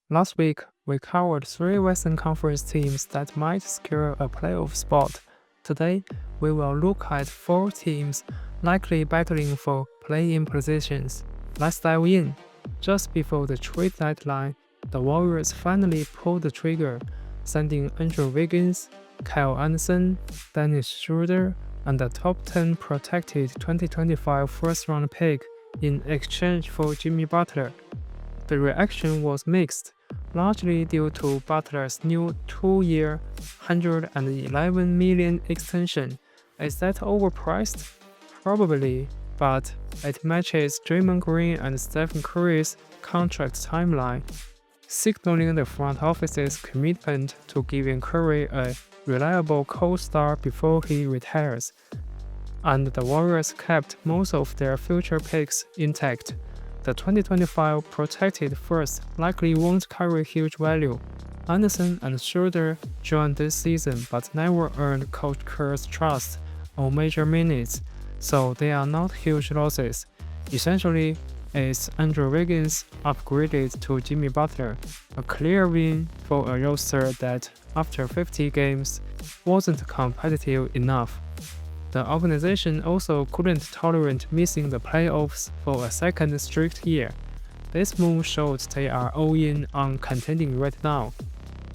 Last week, we covered three Western Conference teams that might secure a playoff spot. Today, we will look at four teams likely battling for play-in positions. Let's dive in. Just before the trade deadline, the Warriors finally pulled the trigger, sending Andrew Wiggins, Kyle Anderson, Dennis Schroeder, and a top 10 protected 2025 first-round pick in exchange for Jimmy Butler. The reaction was mixed, largely due to Butler's new 2-year, $111 million extension. Is that overpriced? Probably, but it matches Draymond Green and Stephen Curry's contract timeline, signaling the front office's commitment to giving Curry a reliable co-star before he retires. And the Warriors kept most of their future picks intact. The 2025 protected first likely won't carry huge value. Anderson and Schroeder joined this season but never earned Coach Kerr's trust on major minutes, so they are not huge losses. Essentially, it's Andrew Wiggins upgraded to Jimmy Butler, a clear win for a roster that, after 50 games, wasn't competitive enough. The organization also couldn't tolerate missing the playoffs for a second straight year. This move showed they are all in on contending right now.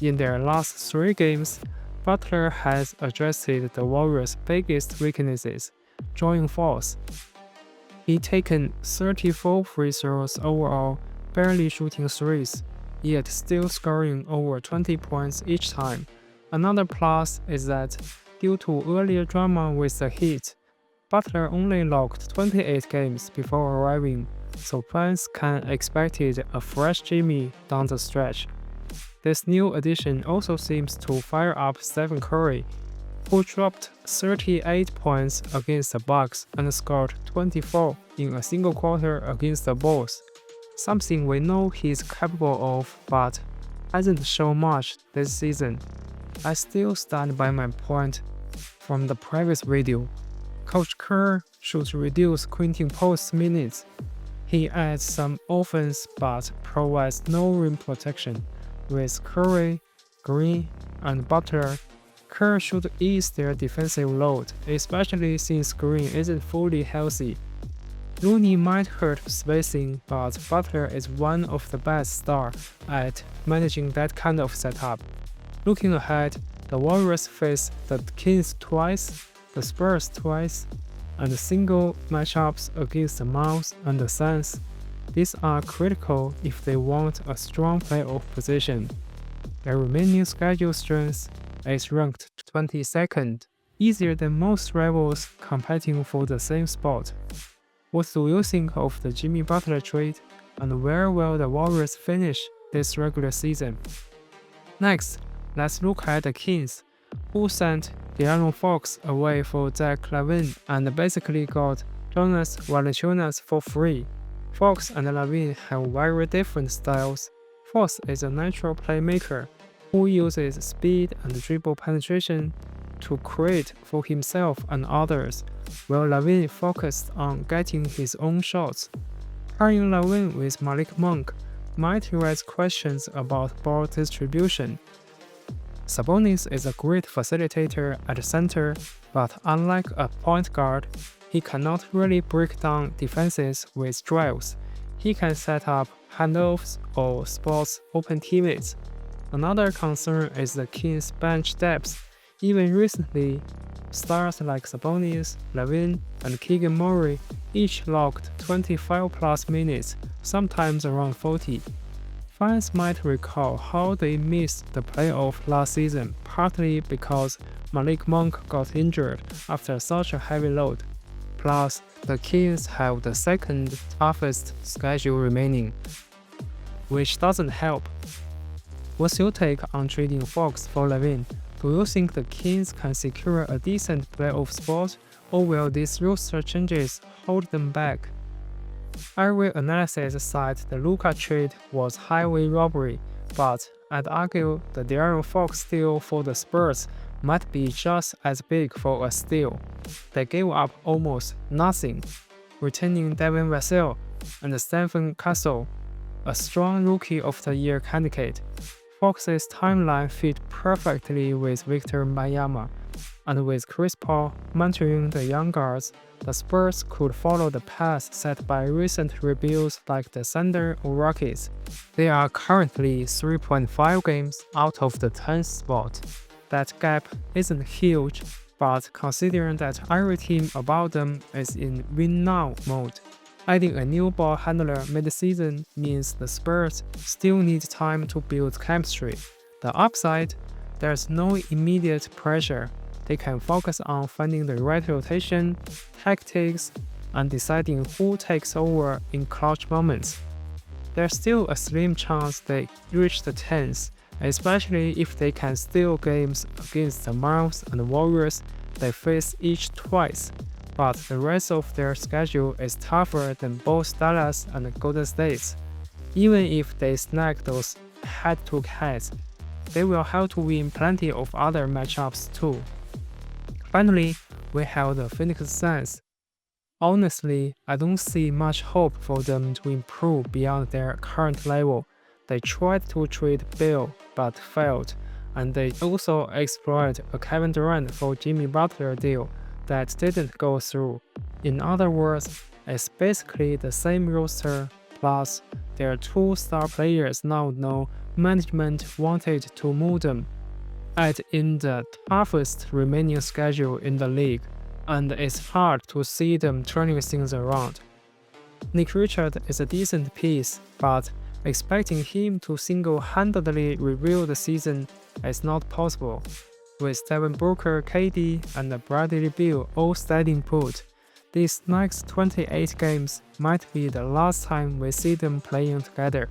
In their last three games, Butler has addressed the Warriors' biggest weaknesses, drawing fouls. He's taken 34 free throws overall, barely shooting threes, yet still scoring over 20 points each time. Another plus is that, due to earlier drama with the Heat, Butler only logged 28 games before arriving, so fans can expect a fresh Jimmy down the stretch. This new addition also seems to fire up Stephen Curry, who dropped 38 points against the Bucks and scored 24 in a single quarter against the Bulls, something we know he's capable of but hasn't shown much this season. I still stand by my point from the previous video. Coach Kerr should reduce Quinton Post's minutes. He adds some offense but provides no rim protection. With Curry, Green, and Butler, Kerr should ease their defensive load, especially since Green isn't fully healthy. Looney might hurt spacing, but Butler is one of the best stars at managing that kind of setup. Looking ahead, the Warriors face the Kings twice, the Spurs twice, and single matchups against the Mavs and the Suns. These are critical if they want a strong playoff position. Their remaining schedule strength is ranked 22nd, easier than most rivals competing for the same spot. What do you think of the Jimmy Butler trade, and where will the Warriors finish this regular season? Next, let's look at the Kings, who sent De'Aaron Fox away for Zach LaVine and basically got Jonas Valanciunas for free. Fox and LaVine have very different styles. Fox is a natural playmaker who uses speed and dribble penetration to create for himself and others, while LaVine focused on getting his own shots. Pairing LaVine with Malik Monk might raise questions about ball distribution. Sabonis is a great facilitator at center, but unlike a point guard, he cannot really break down defenses with drives. He can set up handoffs or spot open teammates. Another concern is the Kings' bench depth. Even recently, stars like Sabonis, LaVine, and Keegan Murray each logged 25+ minutes, sometimes around 40. Fans might recall how they missed the playoff last season, partly because Malik Monk got injured after such a heavy load. Plus, the Kings have the second toughest schedule remaining, which doesn't help. What's your take on trading Fox for LaVine? Do you think the Kings can secure a decent playoff spot, or will these roster changes hold them back? Every analysis said the Luka trade was highway robbery, but I'd argue the De'Aaron Fox deal for the Spurs might be just as big for a steal. They gave up almost nothing, retaining Devin Vassell and Stephen Castle. a strong Rookie of the Year candidate. Fox's timeline fit perfectly with Victor Wembanyama, and with Chris Paul mentoring the young guards, the Spurs could follow the path set by recent rebuilds like the Thunder or Rockets. They are currently 3.5 games out of the 10th spot. That gap isn't huge, but considering that every team above them is in win-now mode, adding a new ball handler mid-season means the Spurs still need time to build chemistry. The upside, there's no immediate pressure. They can focus on finding the right rotation, tactics, and deciding who takes over in clutch moments. There's still a slim chance they reach the 10th, especially if they can steal games against the Mavs and Warriors they face each twice. But the rest of their schedule is tougher than both Dallas and Golden State. Even if they snag those head-to-heads, they will have to win plenty of other matchups too. Finally, we have the Phoenix Suns. Honestly, I don't see much hope for them to improve beyond their current level. They tried to trade Bill but failed, and they also explored a Kevin Durant for Jimmy Butler deal that didn't go through. In other words, it's basically the same roster, plus their two star players now know management wanted to move them. Add in the toughest remaining schedule in the league, and it's hard to see them turning things around. Nick Richards is a decent piece, but expecting him to single-handedly reveal the season is not possible. With Devin Booker, KD, and Bradley Beal all staying put, these next 28 games might be the last time we see them playing together.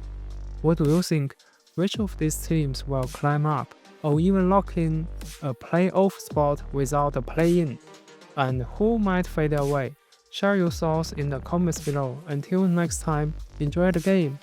What do you think? Which of these teams will climb up, or even lock in a playoff spot without a play-in? And who might fade away? Share your thoughts in the comments below. Until next time, enjoy the game!